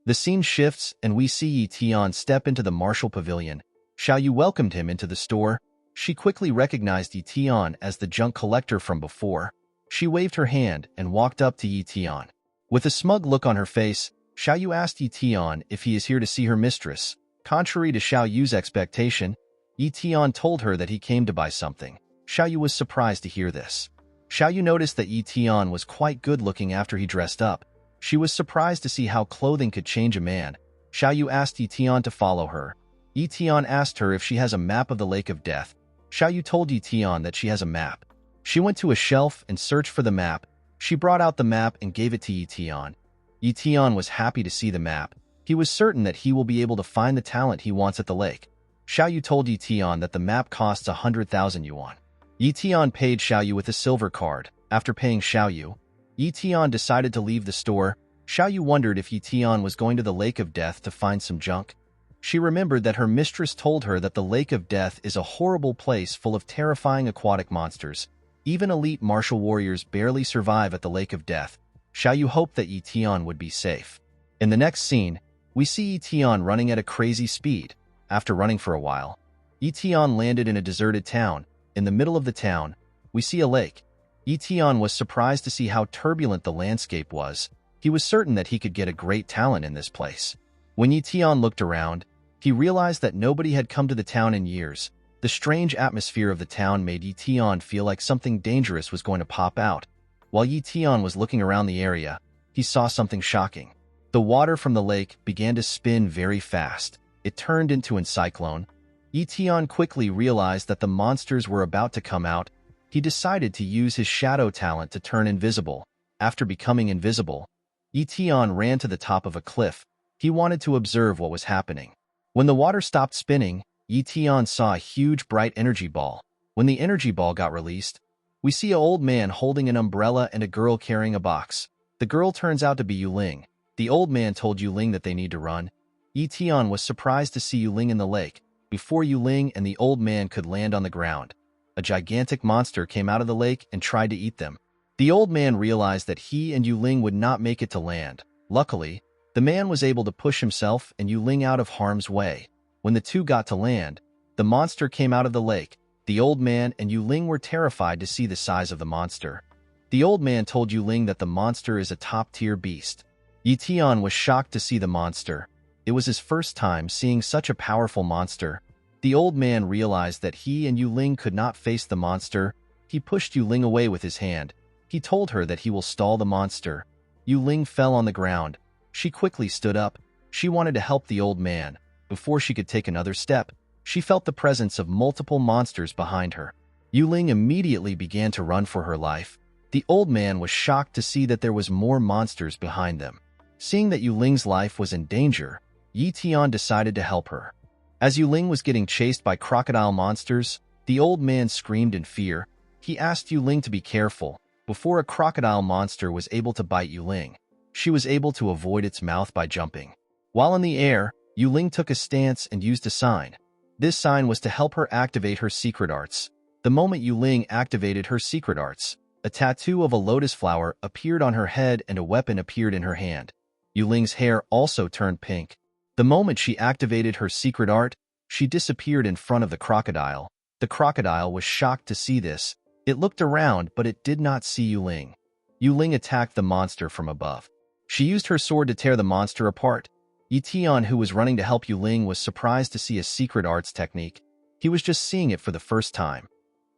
The scene shifts and we see Ye Tian step into the martial pavilion. Xiaoyu welcomed him into the store. She quickly recognized Ye Tian as the junk collector from before. She waved her hand and walked up to Ye Tian. With a smug look on her face, Xiaoyu asked Ye Tian if he is here to see her mistress. Contrary to Xiaoyu's expectation, Ye Tian told her that he came to buy something. Xiaoyu was surprised to hear this. Xiaoyu noticed that Ye Tian was quite good-looking after he dressed up. She was surprised to see how clothing could change a man. Xiaoyu asked Ye Tian to follow her. Ye Tian asked her if she has a map of the Lake of Death. Xiaoyu told Ye Tian that she has a map. She went to a shelf and searched for the map. She brought out the map and gave it to Ye Tian. Ye Tian was happy to see the map. He was certain that he will be able to find the talent he wants at the lake. Xiaoyu told Ye Tian that the map costs 100,000 yuan. Ye Tian paid Xiaoyu with a silver card. After paying Xiaoyu, Ye Tian decided to leave the store. Xiaoyu wondered if Ye Tian was going to the Lake of Death to find some junk. She remembered that her mistress told her that the Lake of Death is a horrible place full of terrifying aquatic monsters. Even elite martial warriors barely survive at the Lake of Death. Xiaoyu hoped that Ye Tian would be safe. In the next scene, we see Ye Tian running at a crazy speed. After running for a while, Ye Tian landed in a deserted town. In the middle of the town, we see a lake. Ye Tian was surprised to see how turbulent the landscape was. He was certain that he could get a great talent in this place. When Ye Tian looked around, he realized that nobody had come to the town in years. The strange atmosphere of the town made Ye Tian feel like something dangerous was going to pop out. While Ye Tian was looking around the area, he saw something shocking. The water from the lake began to spin very fast. It turned into a cyclone. Ye Tian quickly realized that the monsters were about to come out. He decided to use his shadow talent to turn invisible. After becoming invisible, Ye Tian ran to the top of a cliff. He wanted to observe what was happening. When the water stopped spinning, Ye Tian saw a huge bright energy ball. When the energy ball got released, we see an old man holding an umbrella and a girl carrying a box. The girl turns out to be Yuling. The old man told Yuling that they need to run. Ye Tian was surprised to see Yuling in the lake. Before Yuling and the old man could land on the ground, a gigantic monster came out of the lake and tried to eat them. The old man realized that he and Yuling would not make it to land. Luckily, the man was able to push himself and Yuling out of harm's way. When the two got to land, the monster came out of the lake. The old man and Yuling were terrified to see the size of the monster. The old man told Yuling that the monster is a top-tier beast. Ye Tian was shocked to see the monster. It was his first time seeing such a powerful monster. The old man realized that he and Yuling could not face the monster. He pushed Yuling away with his hand. He told her that he will stall the monster. Yuling fell on the ground. She quickly stood up. She wanted to help the old man. Before she could take another step, she felt the presence of multiple monsters behind her. Yuling immediately began to run for her life. The old man was shocked to see that there was more monsters behind them. Seeing that Yuling's life was in danger, Ye Tian decided to help her. As Yuling was getting chased by crocodile monsters, the old man screamed in fear. He asked Yuling to be careful. Before a crocodile monster was able to bite Yuling, she was able to avoid its mouth by jumping. While in the air, Yuling took a stance and used a sign. This sign was to help her activate her secret arts. The moment Yuling activated her secret arts, a tattoo of a lotus flower appeared on her head and a weapon appeared in her hand. Yuling's hair also turned pink. The moment she activated her secret art, she disappeared in front of the crocodile. The crocodile was shocked to see this. It looked around, but it did not see Yuling. Yuling attacked the monster from above. She used her sword to tear the monster apart. Ye Tian, who was running to help Yuling, was surprised to see a secret arts technique. He was just seeing it for the first time.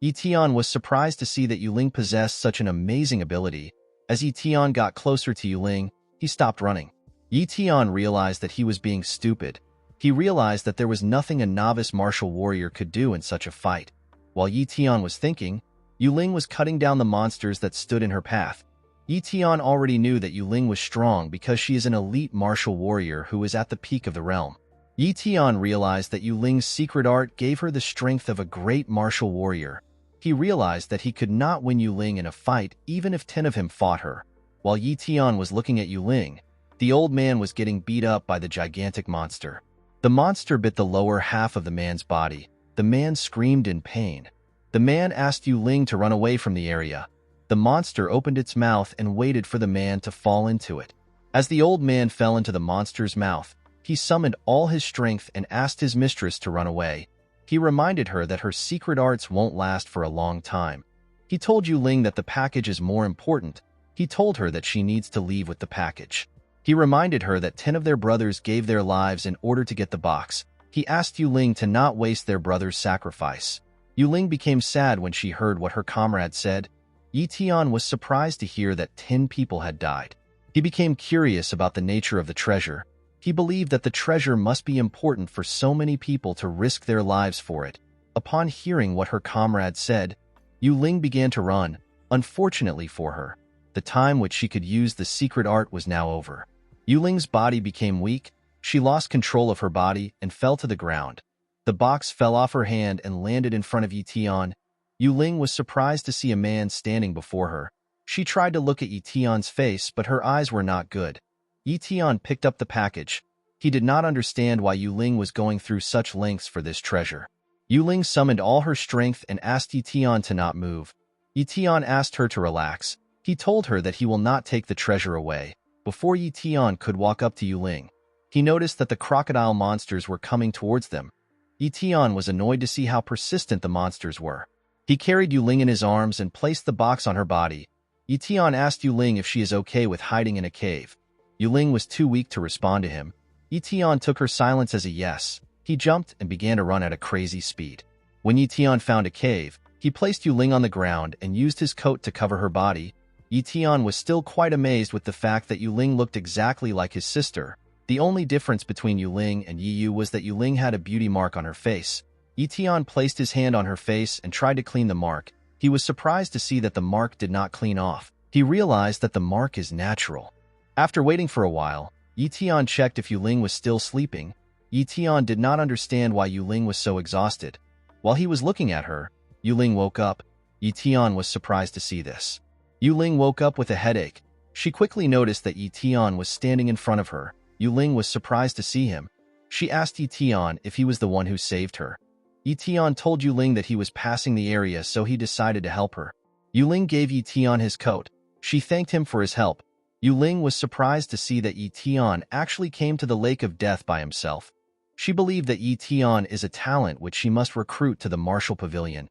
Ye Tian was surprised to see that Yuling possessed such an amazing ability. As Ye Tian got closer to Yuling, he stopped running. Ye Tian realized that he was being stupid. He realized that there was nothing a novice martial warrior could do in such a fight. While Ye Tian was thinking, Yuling was cutting down the monsters that stood in her path. Ye Tian already knew that Yuling was strong because she is an elite martial warrior who is at the peak of the realm. Ye Tian realized that Yuling's secret art gave her the strength of a great martial warrior. He realized that he could not win Yuling in a fight even if 10 of him fought her. While Ye Tian was looking at Yuling, the old man was getting beat up by the gigantic monster. The monster bit the lower half of the man's body. The man screamed in pain. The man asked Yuling to run away from the area. The monster opened its mouth and waited for the man to fall into it. As the old man fell into the monster's mouth, he summoned all his strength and asked his mistress to run away. He reminded her that her secret arts won't last for a long time. He told Yuling that the package is more important. He told her that she needs to leave with the package. He reminded her that 10 of their brothers gave their lives in order to get the box. He asked Yuling to not waste their brother's sacrifice. Yuling became sad when she heard what her comrade said. Ye Tian was surprised to hear that 10 people had died. He became curious about the nature of the treasure. He believed that the treasure must be important for so many people to risk their lives for it. Upon hearing what her comrade said, Yuling began to run. Unfortunately for her, the time which she could use the secret art was now over. Yuling's body became weak. She lost control of her body and fell to the ground. The box fell off her hand and landed in front of Ye Tian. Yuling was surprised to see a man standing before her. She tried to look at Ye Tian's face, but her eyes were not good. Ye Tian picked up the package. He did not understand why Yuling was going through such lengths for this treasure. Yuling summoned all her strength and asked Ye Tian to not move. Ye Tian asked her to relax. He told her that he will not take the treasure away. Before Ye Tian could walk up to Yuling, he noticed that the crocodile monsters were coming towards them. Ye Tian was annoyed to see how persistent the monsters were. He carried Yuling in his arms and placed the box on her body. Ye Tian asked Yuling if she is okay with hiding in a cave. Yuling was too weak to respond to him. Ye Tian took her silence as a yes. He jumped and began to run at a crazy speed. When Ye Tian found a cave, he placed Yuling on the ground and used his coat to cover her body. Ye Tian was still quite amazed with the fact that Yuling looked exactly like his sister. The only difference between Yuling and Yi Yu was that Yuling had a beauty mark on her face. Ye Tian placed his hand on her face and tried to clean the mark. He was surprised to see that the mark did not clean off. He realized that the mark is natural. After waiting for a while, Ye Tian checked if Yuling was still sleeping. Ye Tian did not understand why Yuling was so exhausted. While he was looking at her, Yuling woke up. Ye Tian was surprised to see this. Yuling woke up with a headache. She quickly noticed that Ye Tian was standing in front of her. Yuling was surprised to see him. She asked Ye Tian if he was the one who saved her. Ye Tian told Yuling that he was passing the area, so he decided to help her. Yuling gave Ye Tian his coat. She thanked him for his help. Yuling was surprised to see that Ye Tian actually came to the Lake of Death by himself. She believed that Ye Tian is a talent which she must recruit to the martial pavilion.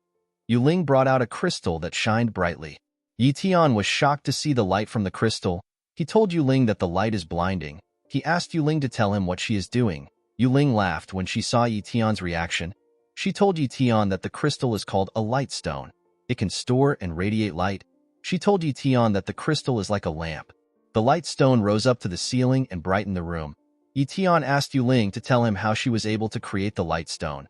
Yuling brought out a crystal that shined brightly. Ye Tian was shocked to see the light from the crystal. He told Yuling that the light is blinding. He asked Yuling to tell him what she is doing. Yuling laughed when she saw Ye Tian's reaction. She told Ye Tian that the crystal is called a light stone. It can store and radiate light. She told Ye Tian that the crystal is like a lamp. The light stone rose up to the ceiling and brightened the room. Ye Tian asked Yuling to tell him how she was able to create the light stone.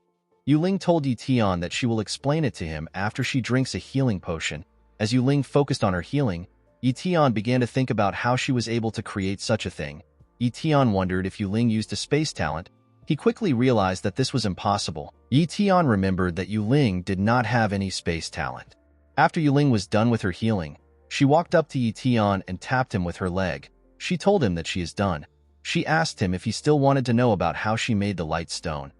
Yuling told Ye Tian that she will explain it to him after she drinks a healing potion. As Yuling focused on her healing, Ye Tian began to think about how she was able to create such a thing. Ye Tian wondered if Yuling used a space talent. He quickly realized that this was impossible. Ye Tian remembered that Yuling did not have any space talent. After Yuling was done with her healing, she walked up to Ye Tian and tapped him with her leg. She told him that she is done. She asked him if he still wanted to know about how she made the light stone.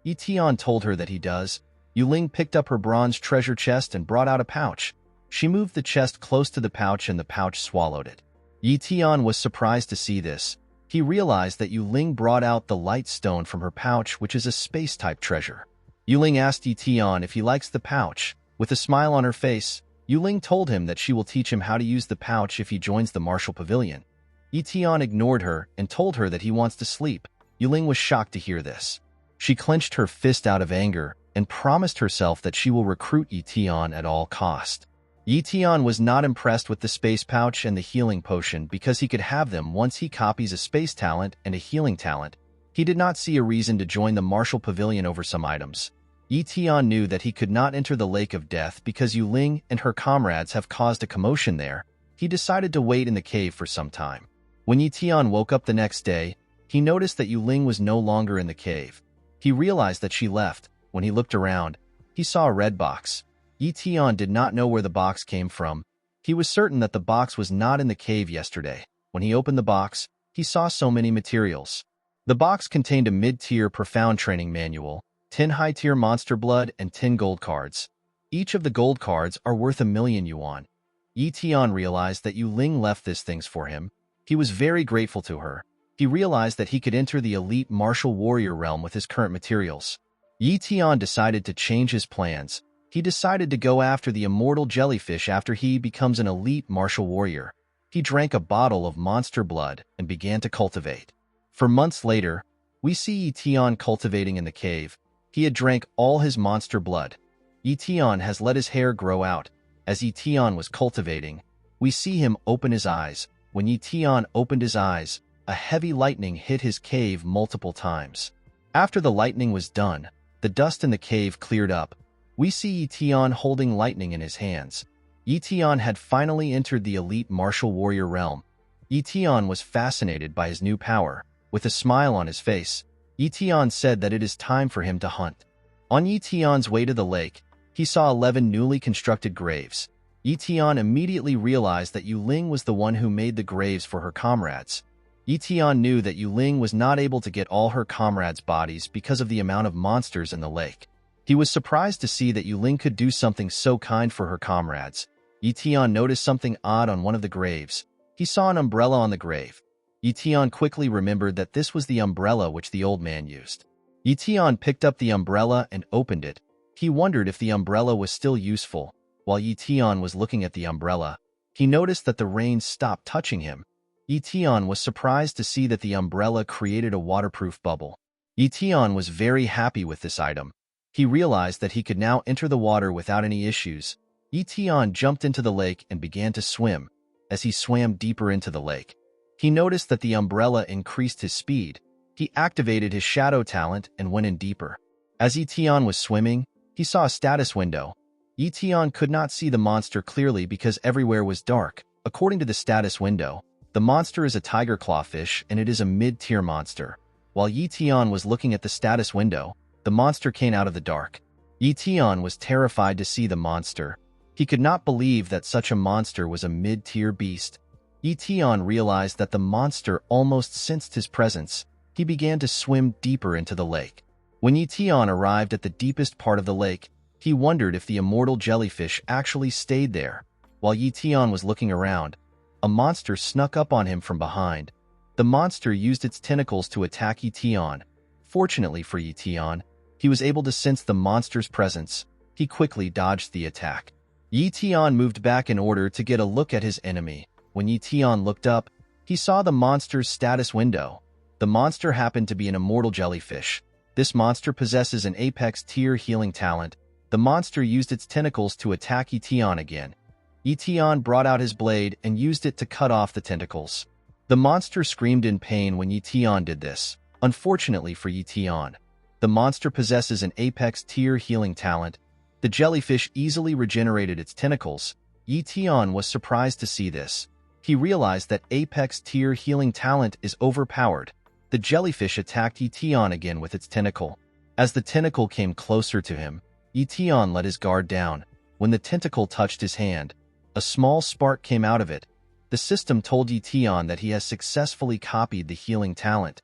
Ye Tian told her that he does. Yuling picked up her bronze treasure chest and brought out a pouch. She moved the chest close to the pouch and the pouch swallowed it. Ye Tian was surprised to see this. He realized that Yuling brought out the light stone from her pouch, which is a space-type treasure. Yuling asked Ye Tian if he likes the pouch. With a smile on her face, Yuling told him that she will teach him how to use the pouch if he joins the martial pavilion. Ye Tian ignored her and told her that he wants to sleep. Yuling was shocked to hear this. She clenched her fist out of anger and promised herself that she will recruit Ye Tian at all cost. Ye Tian was not impressed with the space pouch and the healing potion because he could have them once he copies a space talent and a healing talent. He did not see a reason to join the martial pavilion over some items. Ye Tian knew that he could not enter the Lake of Death because Yuling and her comrades have caused a commotion there. He decided to wait in the cave for some time. When Ye Tian woke up the next day, he noticed that Yuling was no longer in the cave. He realized that she left. When he looked around, he saw a red box. Ye Tian did not know where the box came from. He was certain that the box was not in the cave yesterday. When he opened the box, he saw so many materials. The box contained a mid-tier profound training manual, 10 high-tier monster blood, and 10 gold cards. Each of the gold cards are worth 1,000,000 yuan. Ye Tian realized that Yuling left these things for him. He was very grateful to her. He realized that he could enter the elite martial warrior realm with his current materials. Ye Tian decided to change his plans. He decided to go after the immortal jellyfish after he becomes an elite martial warrior. He drank a bottle of monster blood and began to cultivate. For months later, we see Ye Tian cultivating in the cave. He had drank all his monster blood. Ye Tian has let his hair grow out. As Ye Tian was cultivating, we see him open his eyes. When Ye Tian opened his eyes, a heavy lightning hit his cave multiple times. After the lightning was done, the dust in the cave cleared up. We see Ye Tian holding lightning in his hands. Ye Tian had finally entered the elite martial warrior realm. Ye Tian was fascinated by his new power. With a smile on his face, Ye Tian said that it is time for him to hunt. On Ye Tian's way to the lake, he saw 11 newly constructed graves. Ye Tian immediately realized that Yuling was the one who made the graves for her comrades. Ye Tian knew that Yuling was not able to get all her comrades' bodies because of the amount of monsters in the lake. He was surprised to see that Yuling could do something so kind for her comrades. Ye Tian noticed something odd on one of the graves. He saw an umbrella on the grave. Ye Tian quickly remembered that this was the umbrella which the old man used. Ye Tian picked up the umbrella and opened it. He wondered if the umbrella was still useful. While Ye Tian was looking at the umbrella, he noticed that the rain stopped touching him. Ye Tian was surprised to see that the umbrella created a waterproof bubble. Ye Tian was very happy with this item. He realized that he could now enter the water without any issues. Ye Tian jumped into the lake and began to swim. As he swam deeper into the lake, he noticed that the umbrella increased his speed. He activated his shadow talent and went in deeper. As Ye Tian was swimming, he saw a status window. Ye Tian could not see the monster clearly because everywhere was dark. According to the status window, the monster is a tiger clawfish and it is a mid-tier monster. While Ye Tian was looking at the status window, the monster came out of the dark. Ye Tian was terrified to see the monster. He could not believe that such a monster was a mid-tier beast. Ye Tian realized that the monster almost sensed his presence. He began to swim deeper into the lake. When Ye Tian arrived at the deepest part of the lake, he wondered if the immortal jellyfish actually stayed there. While Ye Tian was looking around, a monster snuck up on him from behind. The monster used its tentacles to attack Ye Tian. Fortunately for Ye Tian, he was able to sense the monster's presence. He quickly dodged the attack. Ye Tian moved back in order to get a look at his enemy. When Ye Tian looked up, he saw the monster's status window. The monster happened to be an immortal jellyfish. This monster possesses an apex tier healing talent. The monster used its tentacles to attack Ye Tian again. Ye Tian brought out his blade and used it to cut off the tentacles. The monster screamed in pain when Ye Tian did this. Unfortunately for Ye Tian, the monster possesses an apex tier healing talent. The jellyfish easily regenerated its tentacles. Ye Tian was surprised to see this. He realized that apex tier healing talent is overpowered. The jellyfish attacked Ye Tian again with its tentacle. As the tentacle came closer to him, Ye Tian let his guard down. When the tentacle touched his hand, a small spark came out of it. The system told Ye Tian that he has successfully copied the healing talent.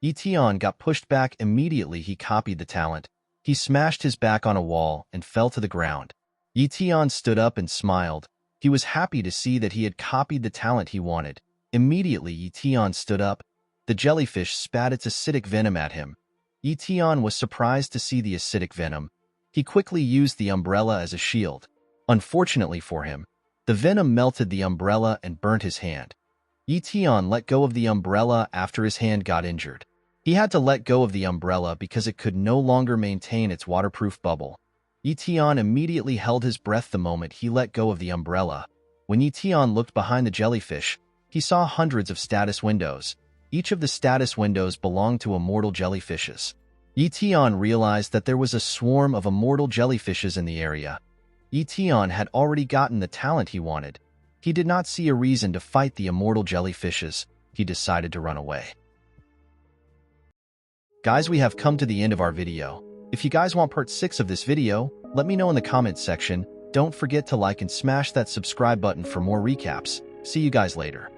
Ye Tian got pushed back immediately. He copied the talent. He smashed his back on a wall and fell to the ground. Ye Tian stood up and smiled. He was happy to see that he had copied the talent he wanted. Immediately, Ye Tian stood up. The jellyfish spat its acidic venom at him. Ye Tian was surprised to see the acidic venom. He quickly used the umbrella as a shield. Unfortunately for him, the venom melted the umbrella and burnt his hand. Ye Tian let go of the umbrella after his hand got injured. He had to let go of the umbrella because it could no longer maintain its waterproof bubble. Ye Tian immediately held his breath the moment he let go of the umbrella. When Ye Tian looked behind the jellyfish, he saw hundreds of status windows. Each of the status windows belonged to immortal jellyfishes. Ye Tian realized that there was a swarm of immortal jellyfishes in the area. Ye Tian had already gotten the talent he wanted. He did not see a reason to fight the immortal jellyfishes. He decided to run away. Guys, we have come to the end of our video. If you guys want part 6 of this video, let me know in the comments section. Don't forget to like and smash that subscribe button for more recaps. See you guys later.